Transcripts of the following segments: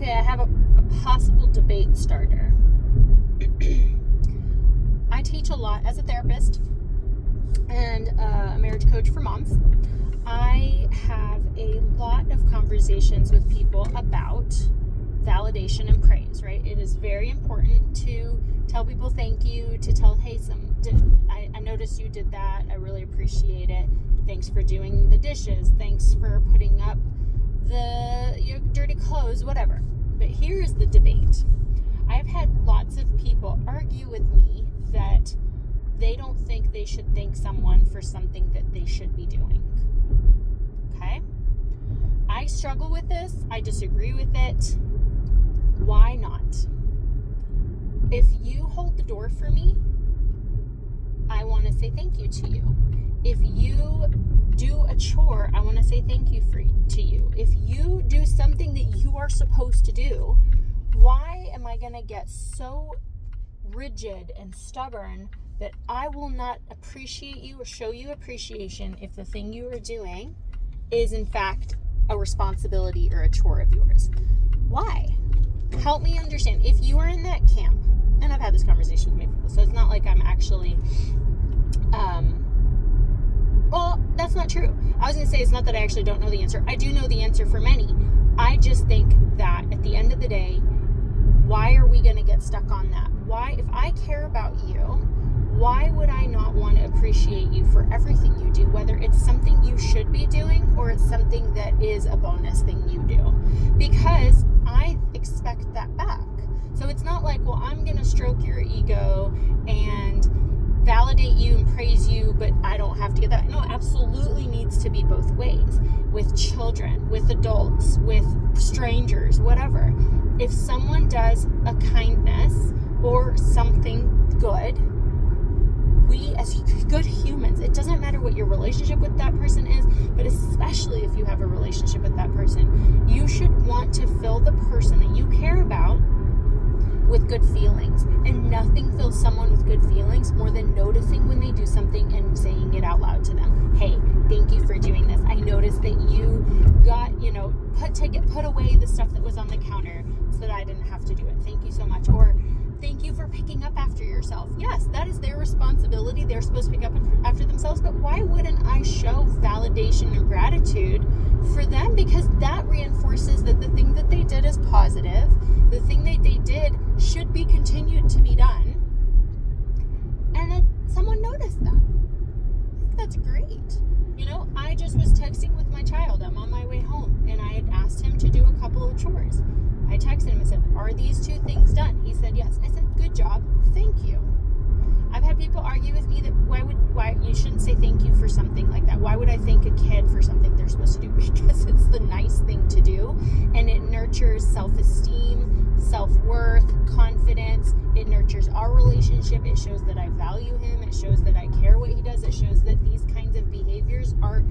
Okay, I have a possible debate starter. I teach a lot as a therapist and a marriage coach for moms. I have a lot of conversations with people about validation and praise, right? It is very important to tell people thank you, to tell, hey, I noticed you did that. I really appreciate it. Thanks for doing the dishes. Thanks for putting up your dirty clothes, whatever. But here's the debate. I've had lots of people argue with me that they don't think they should thank someone for something that they should be doing. Okay? I struggle with this. I disagree with it. Why not? If you hold the door for me, I want to say thank you to you. If you do a chore, I want to say thank you to you. If you do something that you are supposed to do, why am I going to get so rigid and stubborn that I will not appreciate you or show you appreciation if the thing you are doing is in fact a responsibility or a chore of yours? Why? Help me understand. If you are in that camp, and I've had this conversation with many people, so it's not like I'm actually, well, that's not true. I was going to say it's not that I actually don't know the answer. I do know the answer for many. I just think that at the end of the day, why are we going to get stuck on that? Why, if I care about you, why would I not want to appreciate you for everything you do, whether it's something you should be doing or it's something that is a bonus thing you do? Because I expect that back. So it's not like, well, I'm going to stroke your ego and validate you and praise you, but I don't have to get that. No, it absolutely needs to be both ways. With children, with adults, with strangers, whatever. If someone does a kindness or something good, we as good humans, it doesn't matter what your relationship with that person is, but especially if you have a relationship with that person, you should want to fill the person that you care about with good feelings. And nothing fills someone with good feelings more than noticing when they do something and saying it out loud to them. Hey, thank you for doing this. I noticed that you got, put away the stuff that was on the counter so that I didn't have to do it. Thank you so much. Or thank you for picking up after yourself. Yes, that is their responsibility. They're supposed to pick up after themselves, but why wouldn't I show validation and gratitude for them? Because that reinforces that the thing that they did is positive. The thing that they did should be continued to be done. And that someone noticed that. I think that's great. I just was texting with my child. I'm on my way home, and I had asked him to do a couple of chores. I texted him and said, are these two things done? He said, yes. I said, good job. Thank you. I've had people argue with me that why you shouldn't say thank you for something like that. Why would I thank a kid for something they're supposed to do? Because it's the nice thing to do, and it nurtures self-esteem, self-worth, confidence. It nurtures our relationship. It shows that I value him. It shows that I care what he does. It shows that these kinds of behaviors are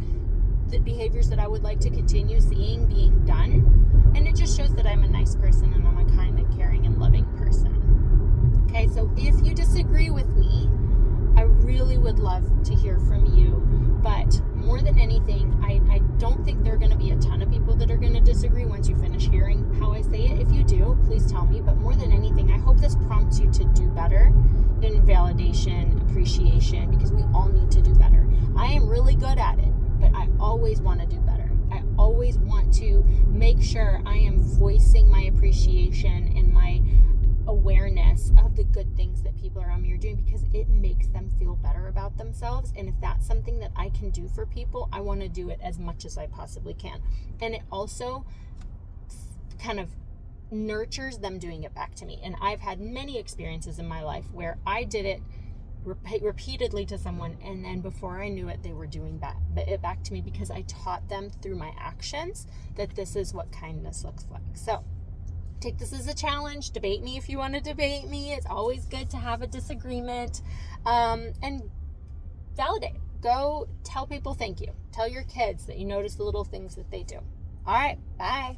the behaviors that I would like to continue seeing being done. And it just shows that I'm a nice person and I'm a kind and caring and loving person. Okay, so if you disagree with me, I really would love to hear from you. But more than anything, I don't think there are going to be a ton of people that are going to disagree once you finish hearing how I say it. If you do, please tell me. But more than anything, I hope this prompts you to do better in validation, appreciation, because we all need to do better. I am really good at it, but I always want to do better. I always want to make sure I am voicing my appreciation and my awareness of the good things that people around me are doing, because it makes them feel better about themselves. And if that's something that I can do for people, I want to do it as much as I possibly can. And it also kind of nurtures them doing it back to me. And I've had many experiences in my life where I did it repeatedly to someone, and then before I knew it, they were doing it back to me, because I taught them through my actions that this is what kindness looks like. So take this as a challenge. Debate me if you want to debate me. It's always good to have a disagreement. And validate. Go tell people thank you. Tell your kids that you notice the little things that they do. All right, bye.